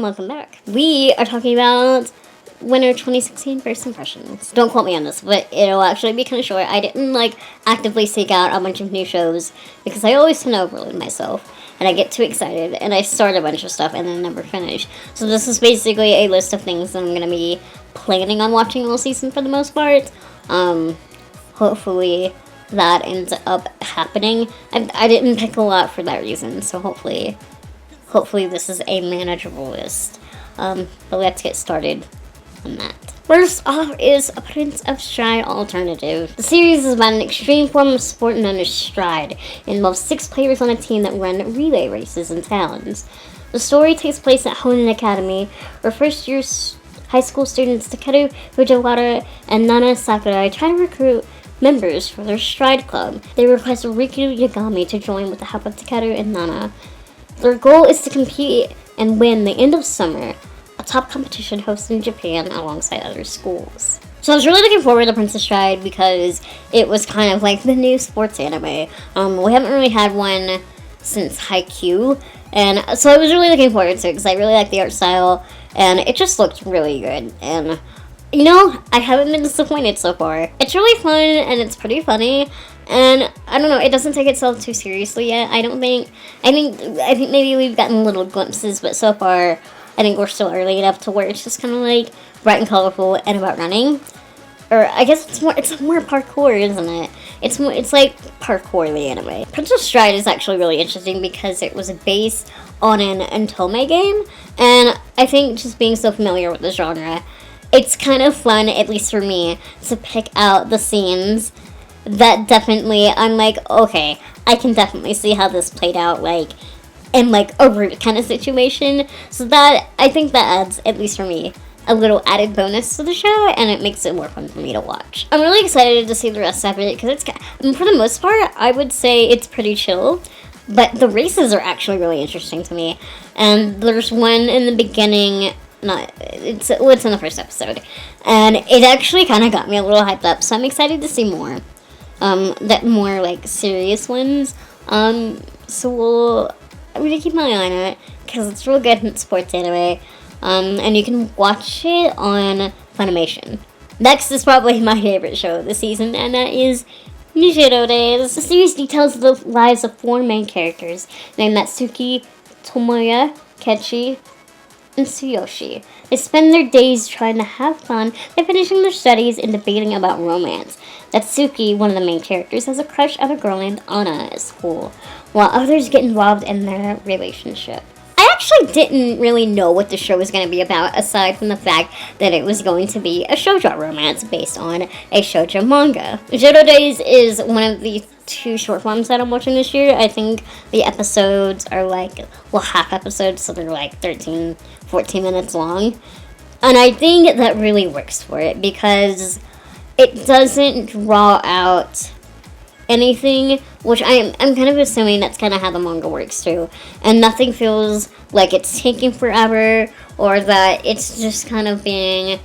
and welcome back. We are talking about winter 2016 first impressions. Don't quote me on this, but it'll actually be kind of short. I didn't actively seek out a bunch of new shows because I always tend to overload myself and I get too excited and I start a bunch of stuff and then never finish. So this is basically a list of things that I'm going to be planning on watching all season for the most part. Hopefully that ends up happening. I didn't pick a lot for that reason, so hopefully this is a manageable list. But let's get started on that. First off is a Prince of Stride alternative. The series is about an extreme form of sport known as Stride. It involves 6 players on a team that run relay races in towns. The story takes place at Honen Academy, where first-year high school students Takeru Fujiwara and Nana Sakurai try to recruit members for their Stride Club. They request Riku Yagami to join with the help of Takeru and Nana. Their goal is to compete and win the end of summer, a top competition hosted in Japan alongside other schools. So I was really looking forward to Prince of Stride because it was kind of like the new sports anime. We haven't really had one since Haikyuu, and so I was really looking forward to it because I really like the art style, and it just looked really good. And you know, I haven't been disappointed so far. It's really fun and it's pretty funny. And I don't know, it doesn't take itself too seriously yet. I think maybe we've gotten little glimpses, but so far I think we're still early enough to where it's just kind of like bright and colorful and about running. Or I guess it's more parkour, isn't it? It's like parkour the anime. Prince of Stride is actually really interesting because it was based on an Antome game, and I think just being so familiar with the genre, it's kind of fun, at least for me, to pick out the scenes that definitely, I'm like, okay, I can definitely see how this played out, in a root kind of situation. So that, I think that adds, at least for me, a little added bonus to the show, and it makes it more fun for me to watch. I'm really excited to see the rest of it, because for the most part, I would say it's pretty chill, but the races are actually really interesting to me. And there's one in the beginning, it's in the first episode, and it actually kind of got me a little hyped up, so I'm excited to see more. That more serious ones. So I'm gonna keep my eye on it because it's real good in sports anime. And you can watch it on Funimation. Next is probably my favorite show of the season, and that is Johto Days. The series details the lives of 4 main characters named Natsuki, Tomoya, Kechi, and Tsuyoshi. They spend their days trying to have fun by finishing their studies and debating about romance. Natsuki, one of the main characters, has a crush on a girl named Anna at school, while others get involved in their relationship. I actually didn't really know what the show was going to be about, aside from the fact that it was going to be a shoujo romance based on a shoujo manga. Johto Days is one of the 2 short forms that I'm watching this year. I think the episodes are half episodes, so they're 13, 14 minutes long. And I think that really works for it because it doesn't draw out anything, which I'm kind of assuming that's kind of how the manga works too. And nothing feels like it's taking forever or that it's just kind of being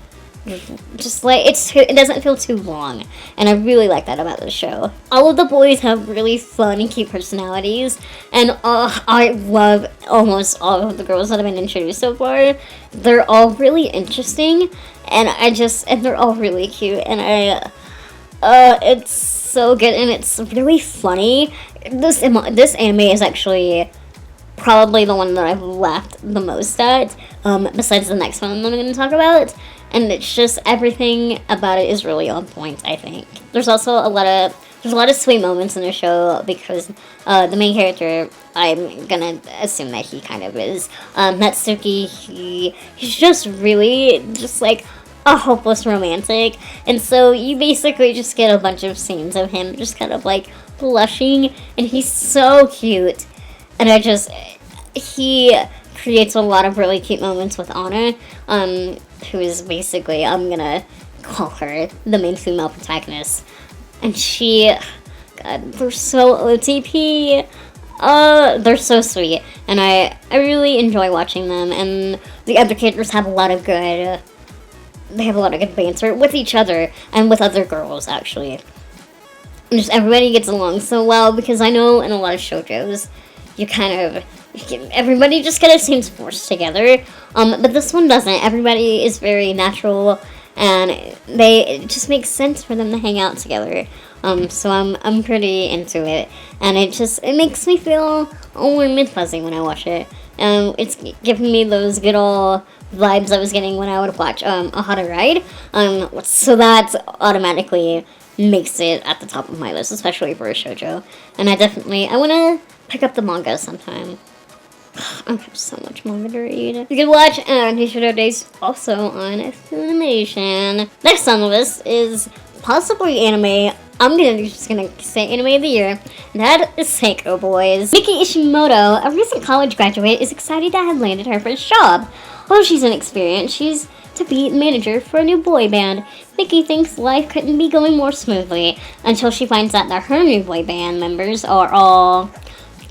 it doesn't feel too long, and I really like that about the show. All of the boys have really fun and cute personalities, and I love almost all of the girls that have been introduced so far. They're all really interesting, and they're all really cute, and it's so good, and it's really funny. This anime is actually probably the one that I've laughed the most at, besides the next one that I'm going to talk about. And it's just, everything about it is really on point, I think. There's also a lot of sweet moments in the show because the main character, I'm gonna assume that he kind of is, Natsuki, he's just really just a hopeless romantic. And so you basically just get a bunch of scenes of him just kind of blushing, and he's so cute. And he creates a lot of really cute moments with Anna, who is basically, I'm gonna call her the main female protagonist. And God, they're so OTP. They're so sweet. And I really enjoy watching them. And the other characters have a lot of good banter with each other and with other girls, actually. And just everybody gets along so well, because I know in a lot of shoujos, you everybody just kind of seems forced together. But this one doesn't. Everybody is very natural, and it just makes sense for them to hang out together. So I'm pretty into it, and it makes me feel warm and fuzzy when I watch it. It's giving me those good old vibes I was getting when I would watch a How to Ride. So that automatically makes it at the top of my list, especially for a shoujo. And I want to pick up the manga sometime. I have so much manga to read. You can watch Johto Days also on Funimation. Next on the list is possibly anime. I'm just gonna say anime of the year. That is Sicko Boys. Miki Ishimoto, a recent college graduate, is excited to have landed her first job. Although she's inexperienced, she's to be manager for a new boy band. Miki thinks life couldn't be going more smoothly until she finds out that her new boy band members are all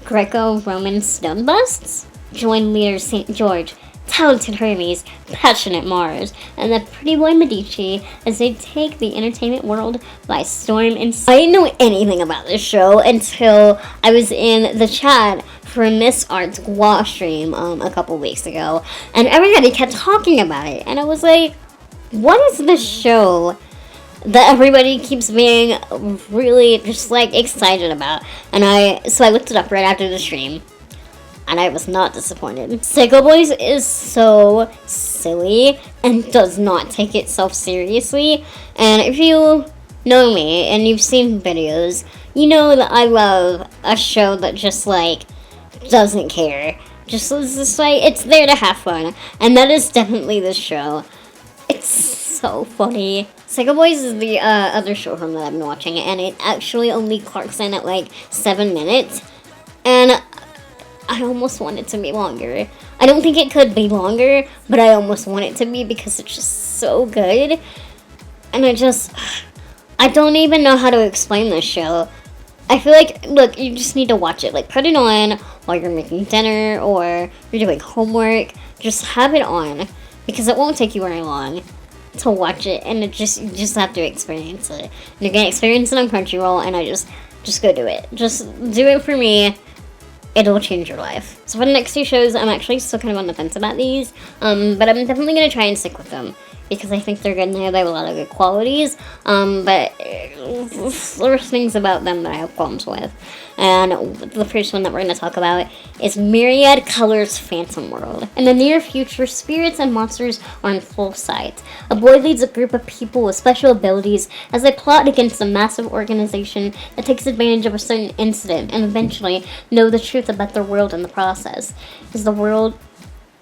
Greco-Roman stone busts. Join leader St. George, talented Hermes, passionate Mars, and the pretty boy Medici as they take the entertainment world by storm. And I didn't know anything about this show until I was in the chat for Miss Art's Gua stream a couple weeks ago, and everybody kept talking about it, and I was like, what is this show that everybody keeps being really just like excited about? And I looked it up right after the stream, and I was not disappointed. Sicko Boys is so silly and does not take itself seriously. And if you know me and you've seen videos, you know that I love a show that just like doesn't care. Just like it's there to have fun. And that is definitely this show. It's so funny. Sicko Boys is the other show from that I've been watching, and it actually only clocks in at like 7 minutes. And I almost want it to be longer. I don't think it could be longer, but I almost want it to be because it's just so good. And I don't even know how to explain this show. I feel like, look, you just need to watch it. Like, put it on while you're making dinner or you're doing homework. Just have it on because it won't take you very long to watch it, and you just have to experience it. And you're gonna experience it on Crunchyroll, and I just go do it. Just do it for me. It'll change your life. So for the next 2 shows, I'm actually still kind of on the fence about these, but I'm definitely going to try and stick with them, because I think they're good and they have a lot of good qualities, but there's things about them that I have problems with. And the first one that we're going to talk about is Myriad Colors Phantom World. In the near future, spirits and monsters are in full sight. A boy leads a group of people with special abilities as they plot against a massive organization that takes advantage of a certain incident and eventually know the truth about their world in the process. Is the world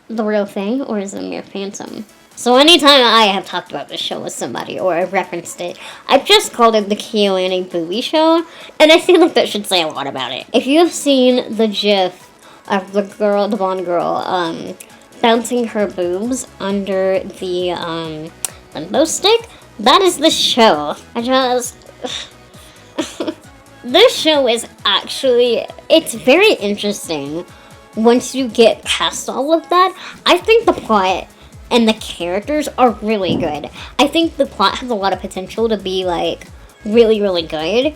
the real thing, or is it a mere phantom? So anytime I have talked about this show with somebody or I've referenced it, I've just called it the KyoAni Booby Show, and I feel like that should say a lot about it. If you have seen the gif of the blonde girl, bouncing her boobs under the, limbo stick, that is the show. This show is actually, it's very interesting once you get past all of that. I think the plot and the characters are really good. I think the plot has a lot of potential to be, like, really, really good.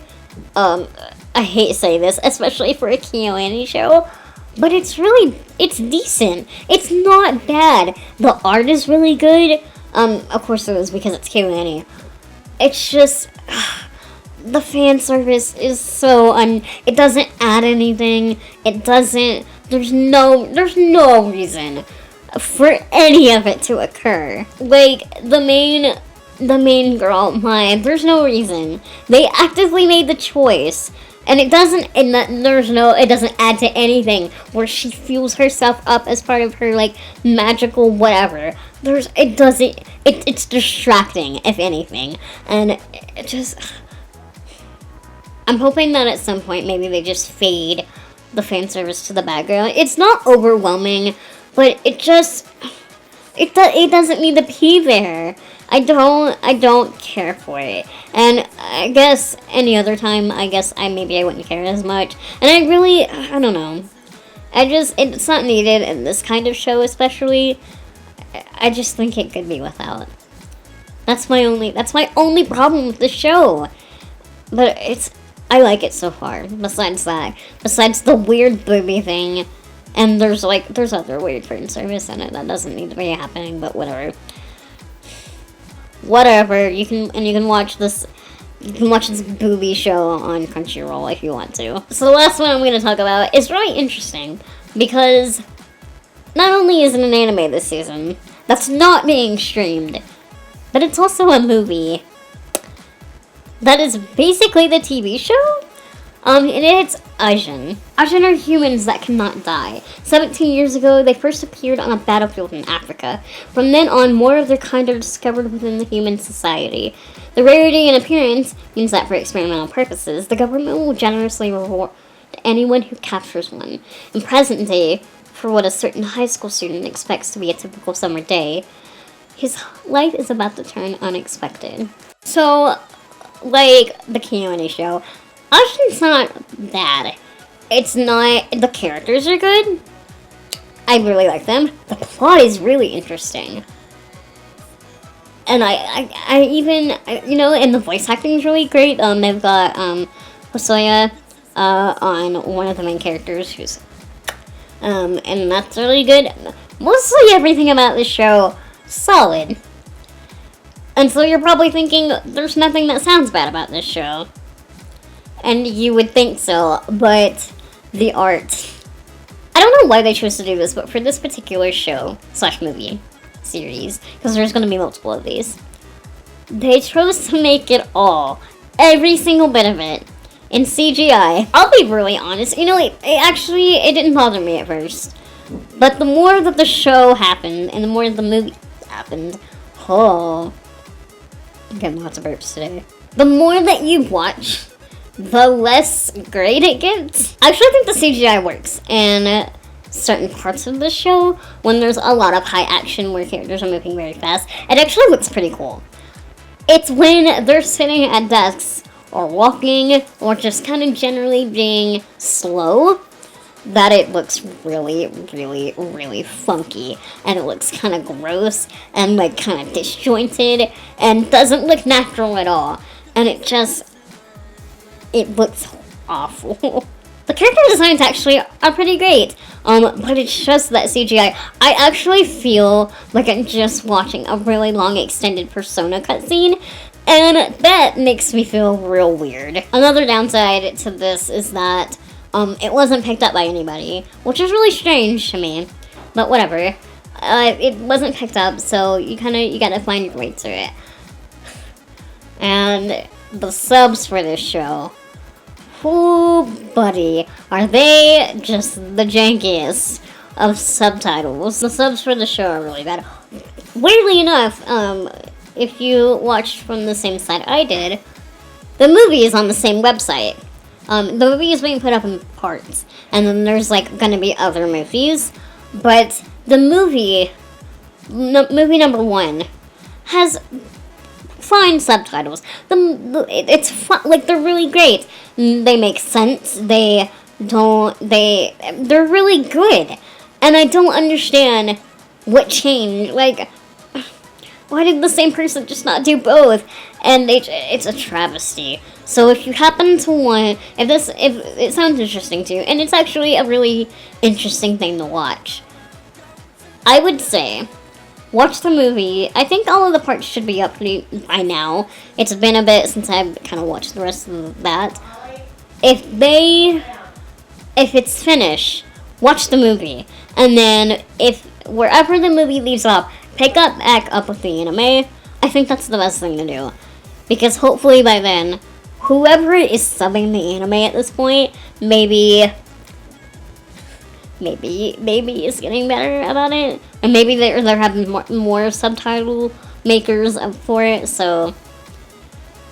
I hate to say this, especially for a KyoAni show, but it's decent. It's not bad. The art is really good. Of course it is because it's KyoAni. It's just, the fan service is so it doesn't add anything. There's no reason for any of it to occur. Like, the main girl, Mai, there's no reason. They actively made the choice, and it doesn't add to anything where she fuels herself up as part of her, like, magical whatever. It's distracting, if anything, and I'm hoping that at some point maybe they just fade the fan service to the background. It's not overwhelming, but it doesn't need to be there. I don't care for it. And I guess any other time, I wouldn't care as much. And I don't know. It's not needed in this kind of show especially. I just think it could be without. That's my only problem with the show. But I like it so far. Besides the weird booby thing, And there's other weird fan service in it that doesn't need to be happening, but whatever. Whatever, you can watch this booby show on Crunchyroll if you want to. So the last one I'm going to talk about is really interesting because not only is it an anime this season that's not being streamed, but it's also a movie that is basically the TV show. And it's Ajin. Ajin are humans that cannot die. 17 years ago, they first appeared on a battlefield in Africa. From then on, more of their kind are discovered within the human society. The rarity in appearance means that for experimental purposes, the government will generously reward anyone who captures one. In present day, for what a certain high school student expects to be a typical summer day, his life is about to turn unexpected. So, like the Keone show, Ajin's not bad. It's not... The characters are good. I really like them. The plot is really interesting. And I even... and the voice acting is really great. They've got Hosoya on one of the main characters who's... and that's really good. Mostly everything about this show, solid. And so you're probably thinking, there's nothing that sounds bad about this show. And you would think so, but the art. I don't know why they chose to do this, but for this particular show, / movie, series, because there's going to be multiple of these, they chose to make it all, every single bit of it, in CGI. I'll be really honest, it didn't bother me at first. But the more that the show happened, and the more the movie happened, I'm getting lots of burps today. The more that you watch, the less great it gets. I actually think the CGI works in certain parts of the show when there's a lot of high action where characters are moving very fast. It actually looks pretty cool. It's when they're sitting at desks or walking or just kind of generally being slow that it looks really, really, really funky. And it looks kind of gross and like kind of disjointed and doesn't look natural at all. And it looks awful. The character designs actually are pretty great, but it's just that CGI. I actually feel like I'm just watching a really long extended Persona cutscene, and that makes me feel real weird. Another downside to this is that it wasn't picked up by anybody, which is really strange to me, but whatever. It wasn't picked up, so you gotta find your way to it. And the subs for this show, ooh, buddy, are they just the jankiest of subtitles. The subs for the show are really bad. Weirdly enough, if you watched from the same site I did, the movie is on the same website. The movie is being put up in parts, and then there's gonna be other movies, but the movie number 1 has fine subtitles. It's fun, they're really great. They make sense. They're really good, and I don't understand what changed. Why did the same person just not do both? And it's a travesty. So if you happen to want, if it sounds interesting to you, and it's actually a really interesting thing to watch, I would say watch the movie. I think all of the parts should be up by now. It's been a bit since I've kind of watched the rest of that. If it's finished, watch the movie. And then if wherever the movie leaves off, pick back up with the anime. I think that's the best thing to do. Because hopefully by then, whoever is subbing the anime at this point, maybe is getting better about it, and maybe they're having more subtitle makers for it. So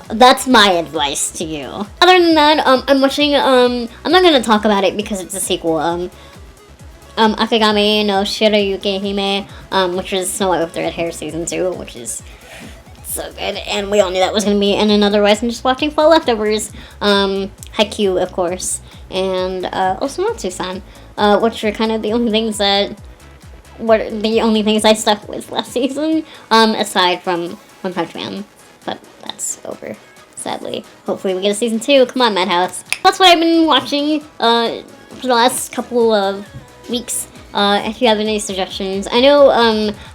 that's my advice to you. Other than that, I'm watching. I'm not gonna talk about it because it's a sequel. Akagami no Shirayuki Hime, which is Snow White with the Red Hair season 2, which is so good, and we all knew that was going to be in another way. I'm just watching Fall Leftovers, Haikyuu, of course, and also Natsu-san, which are kind of the only things I stuck with last season, aside from One Punch Man, but that's over, sadly. Hopefully we get a season 2. Come on, Madhouse. That's what I've been watching for the last couple of weeks. If you have any suggestions. I know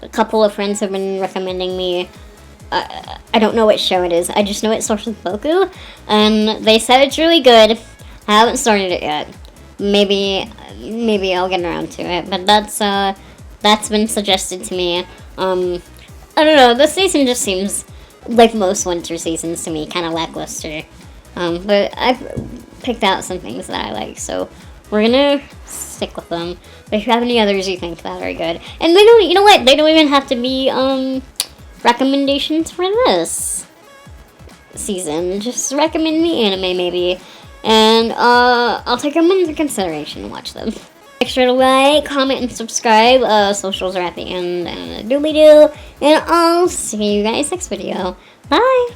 a couple of friends have been recommending me. I don't know what show it is. I just know it starts with Boku, and they said it's really good. I haven't started it yet. Maybe I'll get around to it. But that's been suggested to me. I don't know. This season just seems like most winter seasons to me, kind of lackluster. But I've picked out some things that I like, so we're gonna stick with them. But if you have any others you think that are good, and they don't, you know what? They don't even have to be recommendations for this season. Just recommend me anime maybe, and I'll take them into consideration and watch them. Make sure to like, comment, and subscribe. Socials are at the end, and doobly doo. And I'll see you guys next video. Bye!